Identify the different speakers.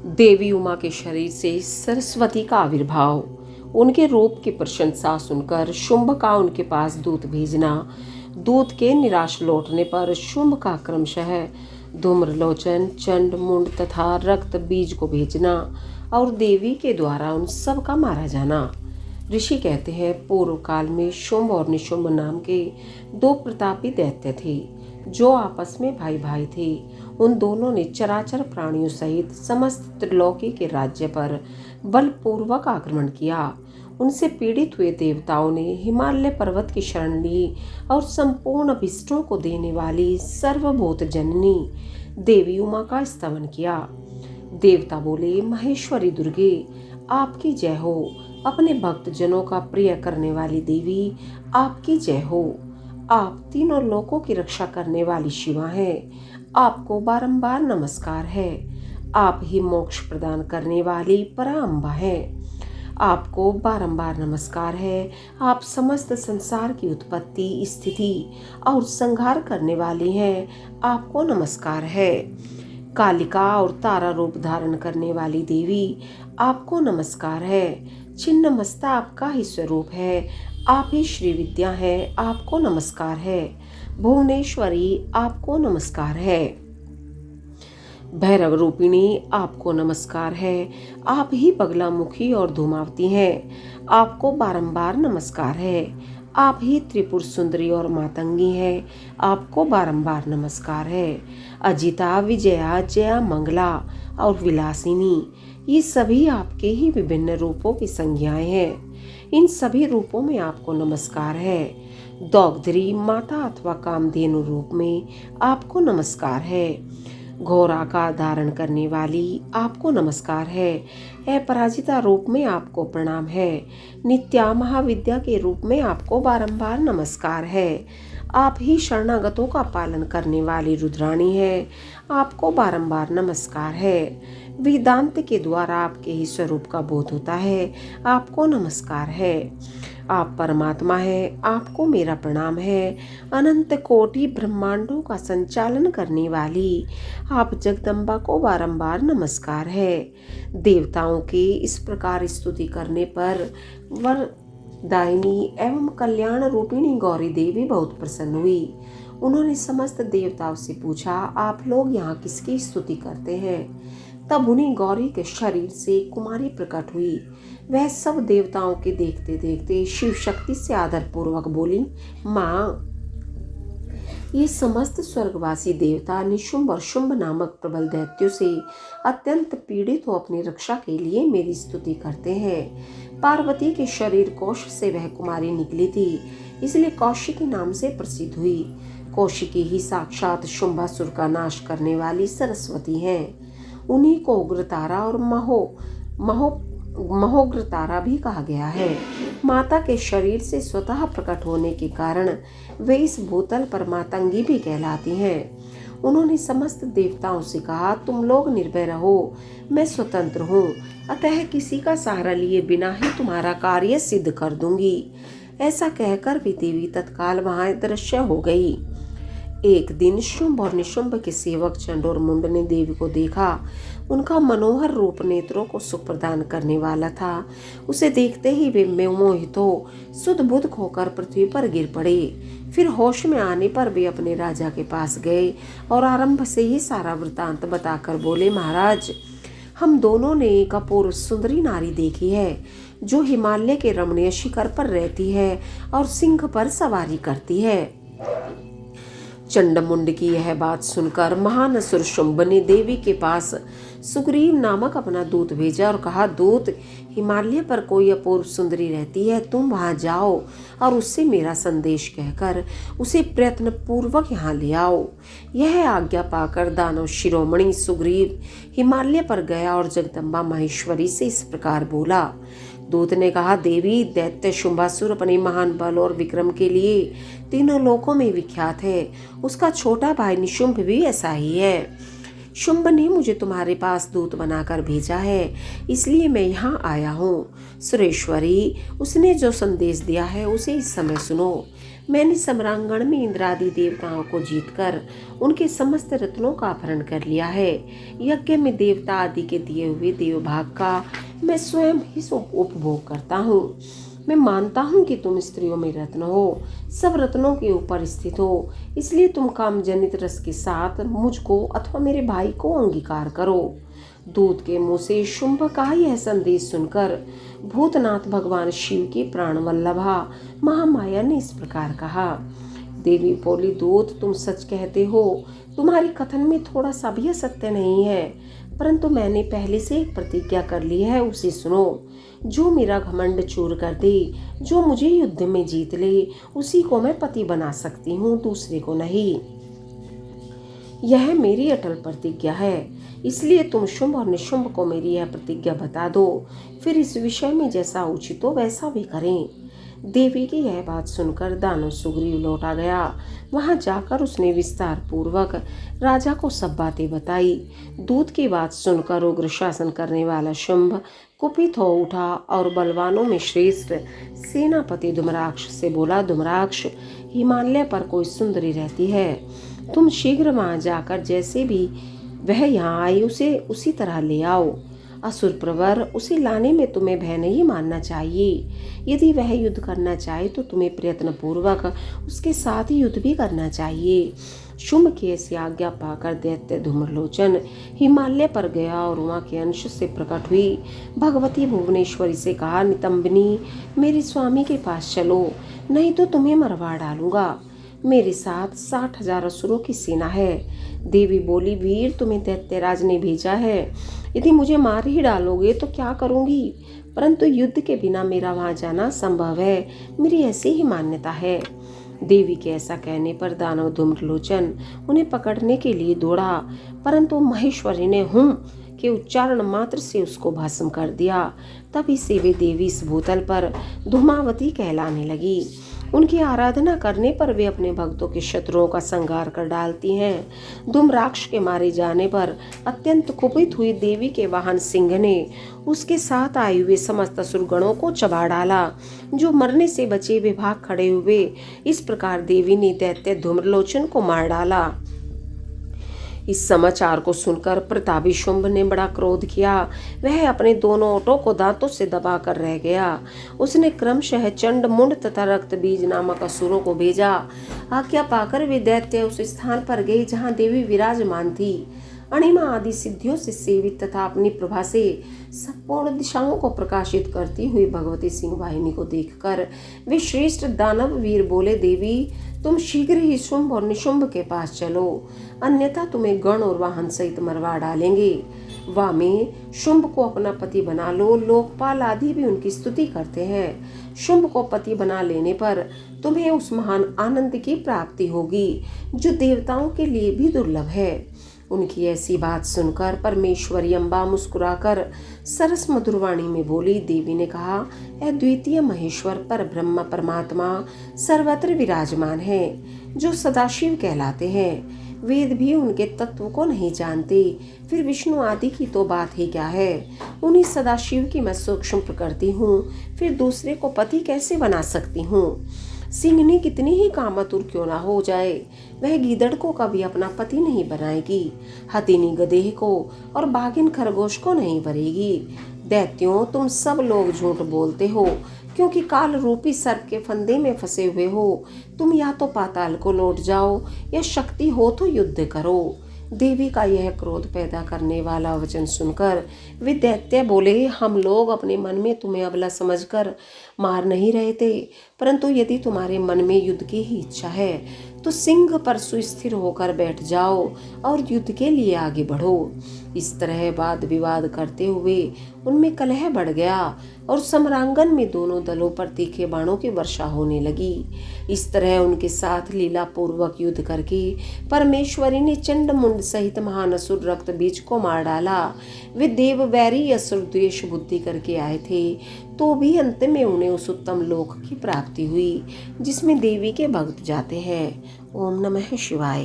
Speaker 1: देवी उमा के शरीर से सरस्वती का आविर्भाव। उनके रूप की प्रशंसा सुनकर शुंभ का उनके पास दूत भेजना। दूत के निराश लौटने पर शुंभ का क्रमशः धूम्रलोचन, चंड, मुंड तथा रक्त बीज को भेजना और देवी के द्वारा उन सब का मारा जाना। ऋषि कहते हैं, पूर्व काल में शुंभ और निशुंभ नाम के दो प्रतापी दैत्य थे जो आपस में भाई भाई थे। उन दोनों ने चराचर प्राणियों सहित समस्त त्रिलोकी के राज्य पर बलपूर्वक आक्रमण किया। उनसे पीड़ित हुए देवताओं ने हिमालय पर्वत की शरण ली और संपूर्ण अभिष्टों को देने वाली सर्वभूत जननी देवी उमा का स्तवन किया। देवता बोले, महेश्वरी दुर्गे, आपकी जय हो। अपने भक्त जनों का प्रिय करने वाली देवी, आपकी जय हो। आप तीनों लोकों की रक्षा करने वाली शिवा हैं। आपको बारंबार नमस्कार है। आप ही मोक्ष प्रदान करने वाली पराम्बा हैं। आपको बारंबार नमस्कार है। आप समस्त संसार की उत्पत्ति, स्थिति और संहार करने वाली हैं। आपको नमस्कार है। कालिका और तारा रूप धारण करने वाली देवी, आपको नमस्कार है। छिन्नमस्ता आपका ही स्वरूप है। आप ही श्री विद्या है। आपको नमस्कार है। भुवनेश्वरी, आपको नमस्कार है। भैरव रूपिणी, आपको नमस्कार है। आप ही बगलामुखी और धूमावती हैं। आपको बारंबार नमस्कार है। आप ही त्रिपुर सुंदरी और मातंगी हैं। आपको बारंबार नमस्कार है। अजिता, विजया, जया, मंगला और विलासिनी, ये सभी आपके ही विभिन्न रूपों की संज्ञाएं हैं। इन सभी रूपों में आपको नमस्कार है। दौग्ध्री, माता अथवा कामधेनु रूप में आपको नमस्कार है। घोर आकार धारण करने वाली, आपको नमस्कार है। अपराजिता रूप में आपको प्रणाम है। नित्या, महाविद्या के रूप में आपको बारंबार नमस्कार है। आप ही शरणागतों का पालन करने वाली रुद्राणी है। आपको बारंबार नमस्कार है। वेदांत के द्वारा आपके ही स्वरूप का बोध होता है। आपको नमस्कार है। आप परमात्मा है। आपको मेरा प्रणाम है। अनंत कोटि ब्रह्मांडों का संचालन करने वाली आप जगदम्बा को बारंबार नमस्कार है। देवताओं के इस प्रकार स्तुति करने पर वरदायिनी एवं कल्याण रूपिणी गौरी देवी बहुत प्रसन्न हुई। उन्होंने समस्त देवताओं से पूछा, आप लोग यहाँ किसकी स्तुति करते हैं? तब उन्हीं गौरी के शरीर से कुमारी प्रकट हुई। वह सब देवताओं के देखते देखते शिव शक्ति से आदर पूर्वक बोली, माँ, ये समस्त स्वर्गवासी देवता निशुंभ और शुंभ नामक प्रबल दैत्यों से अत्यंत पीड़ित हो अपनी रक्षा के लिए मेरी स्तुति करते हैं। पार्वती के शरीर कोश से वह कुमारी निकली थी, इसलिए कौशिकी नाम से प्रसिद्ध हुई। कौशिकी ही साक्षात शुंभासुर का नाश करने वाली सरस्वती हैं। उन्हीं को उग्रतारा और महोग्रतारा भी कहा गया है। माता के शरीर से स्वतः प्रकट होने के कारण वे इस भूतल पर मातंगी भी कहलाती हैं। उन्होंने समस्त देवताओं से कहा, तुम लोग निर्भय रहो, मैं स्वतंत्र हूँ, अतः किसी का सहारा लिए बिना ही तुम्हारा कार्य सिद्ध कर दूंगी। ऐसा कहकर भी देवी तत्काल वहां दृश्य हो गई। एक दिन शुंभ और निशुंभ के सेवक चंड और मुंड ने देवी को देखा। उनका मनोहर रूप नेत्रों को सुख प्रदान करने वाला था। उसे देखते ही वे मोहित हो सुध बुध खोकर पृथ्वी पर गिर पड़े। फिर होश में आने पर वे अपने राजा के पास गए और आरंभ से ही सारा वृतांत बताकर बोले, महाराज, हम दोनों ने एक अपूर्व सुंदरी नारी देखी है जो हिमालय के रमणीय शिखर पर रहती है और सिंह पर सवारी करती है। चंडमुंड की यह बात सुनकर महान असुर शुंभ ने देवी के पास सुग्रीव नामक अपना दूत भेजा और कहा, दूत, हिमालय पर कोई अपूर्व सुंदरी रहती है, तुम वहां जाओ और उससे मेरा संदेश कहकर उसे प्रयत्न पूर्वक यहाँ ले आओ। यह आज्ञा पाकर दानव शिरोमणि सुग्रीव हिमालय पर गया और जगदम्बा महेश्वरी से इस प्रकार बोला। दूत ने कहा, देवी, दैत्य शुंभासुर अपने महान बल और विक्रम के लिए तीनों लोकों में विख्यात है। उसका छोटा भाई निशुंभ भी ऐसा ही है। शुंभ ने मुझे तुम्हारे पास दूत बनाकर भेजा है, इसलिए मैं यहाँ आया हूँ। सुरेश्वरी, उसने जो संदेश दिया है उसे इस समय सुनो। मैंने सम्रांगण में इंद्रादि देवताओं को जीतकर उनके समस्त रत्नों का अपहरण कर लिया है। यज्ञ में देवता आदि के दिए हुए देवभाग का मैं स्वयं ही उपभोग करता हूँ। मैं मानता हूँ कि तुम स्त्रियों में रत्न हो, सब रत्नों के ऊपर स्थित हो, इसलिए तुम काम जनित रस के साथ मुझको अथवा मेरे भाई को अंगीकार करो। दूत के मुंह से शुंभ का यह संदेश सुनकर भूतनाथ भगवान शिव की प्राण वल्लभा महामाया ने इस प्रकार कहा। देवी बोली, दूत तुम सच कहते हो, तुम्हारी कथन में थोड़ा सा भी असत्य नहीं है, परंतु मैंने पहले से एक प्रतिज्ञा कर ली है, उसे सुनो। जो मेरा घमंड चूर कर दे, जो मुझे युद्ध में जीत ले, उसी को मैं पति बना सकती हूँ, दूसरे को नहीं। यह मेरी अटल प्रतिज्ञा है, इसलिए तुम शुंभ और निशुंभ को मेरी यह प्रतिज्ञा बता दो, फिर इस विषय में जैसा उचित हो वैसा भी करें। देवी की यह बात सुनकर दानव सुग्रीव लौटा गया। वहां जाकर उसने विस्तार पूर्वक राजा को सब बातें बताई। दूत की बात सुनकर उग्र शासन करने वाला शुंभ कुपित हो उठा और बलवानों में श्रेष्ठ सेनापति धूम्राक्ष से बोला, धूम्राक्ष, हिमालय पर कोई सुंदरी रहती है, तुम शीघ्र वहां जाकर जैसे भी वह यहाँ आई उसे उसी तरह ले आओ। असुर प्रवर, उसे लाने में तुम्हें भय नहीं मानना चाहिए। यदि वह युद्ध करना चाहे तो तुम्हें प्रयत्न पूर्वक उसके साथ ही युद्ध भी करना चाहिए। शुंभ की ऐसी आज्ञा पाकर दैत्य धूम्रलोचन हिमालय पर गया और वहाँ के अंश से प्रकट हुई भगवती भुवनेश्वरी से कहा, नितंबिनी, मेरे स्वामी के पास चलो, नहीं तो तुम्हें मरवा डालूंगा। मेरे साथ 60,000 असुरों की सेना है। देवी बोली, वीर, तुम्हें दैत्यराज ने भेजा है, यदि मुझे मार ही डालोगे तो क्या करूंगी, परंतु युद्ध के बिना मेरा वहां जाना संभव है, मेरी ऐसी ही मान्यता है। देवी के ऐसा कहने पर दानव धूम्रलोचन उन्हें पकड़ने के लिए दौड़ा, परंतु महेश्वरी ने हुम के उच्चारण मात्र से उसको भस्म कर दिया। तभी से वे देवी इस भूतल पर धूमावती कहलाने लगी। उनकी आराधना करने पर वे अपने भक्तों के शत्रुओं का संहार कर डालती हैं। धूम्राक्ष के मारे जाने पर अत्यंत कुपित हुई देवी के वाहन सिंह ने उसके साथ आए हुए समस्त असुरगणों को चबा डाला। जो मरने से बचे वे भाग खड़े हुए। इस प्रकार देवी ने दैत्य धूम्रलोचन को मार डाला। इस समाचार को सुनकर प्रतापी शुंभ ने बड़ा क्रोध किया। वह अपने दोनों ओठों को दांतों से दबाकर रह गया। उसने क्रमशः चंड, मुंड तथा रक्त बीज नामक असुरों को भेजा। आज्ञा पाकर वे दैत्य उस स्थान पर गए जहाँ देवी विराजमान थी। अणिमा आदि सिद्धियों से सेवित तथा अपनी प्रभा से संपूर्ण दिशाओं को प्रकाशित करती हुई भगवती सिंह वाहिनी को देखकर वे श्रेष्ठ दानव वीर बोले, देवी, तुम शीघ्र ही शुंभ और निशुंभ के पास चलो, अन्यथा तुम्हें गण और वाहन सहित मरवा डालेंगे। वामे, शुंभ को अपना पति बना लो, लोकपाल आदि भी उनकी स्तुति करते हैं। शुंभ को पति बना लेने पर तुम्हें उस महान आनंद की प्राप्ति होगी जो देवताओं के लिए भी दुर्लभ है। उनकी ऐसी बात सुनकर परमेश्वरी अम्बा मुस्कुराकर सरस मधुरवाणी में बोली। देवी ने कहा, अद्वितीय महेश्वर पर ब्रह्म परमात्मा सर्वत्र विराजमान है, जो सदाशिव कहलाते हैं। वेद भी उनके तत्व को नहीं जानते, फिर विष्णु आदि की तो बात ही क्या है। उन्हीं सदाशिव की मैं सूक्ष्म प्रकृति हूँ, फिर दूसरे को पति कैसे बना सकती हूँ। सिंहनी कितनी ही कामातुर क्यों ना हो जाए, वह गीदड़ को कभी अपना पति नहीं बनाएगी, हथिनी गधे को और बाघिन खरगोश को नहीं भरेगी। दैत्यों, तुम सब लोग झूठ बोलते हो, क्योंकि काल रूपी सर्प के फंदे में फंसे हुए हो। तुम या तो पाताल को लौट जाओ या शक्ति हो तो युद्ध करो। देवी का यह क्रोध पैदा करने वाला वचन सुनकर वे दैत्य बोले, हम लोग अपने मन में तुम्हें अबला समझकर मार नहीं रहे थे, परंतु यदि तुम्हारे मन में युद्ध की ही इच्छा है तो सिंह पर सुस्थिर होकर बैठ जाओ और युद्ध के लिए आगे बढ़ो। इस तरह वाद विवाद करते हुए उनमें कलह बढ़ गया और सम्रांगन में दोनों दलों पर तीखे बाणों की वर्षा होने लगी। इस तरह उनके साथ लीला पूर्वक युद्ध करके परमेश्वरी ने चंड, मुंड सहित महान असुर रक्त बीज को मार डाला। वे देव वैरी असुर द्वेष बुद्धि करके आए थे, तो भी अंत में उन्हें उस उत्तम लोक की प्राप्ति हुई जिसमें देवी के भक्त जाते हैं। ओम नमः शिवाय।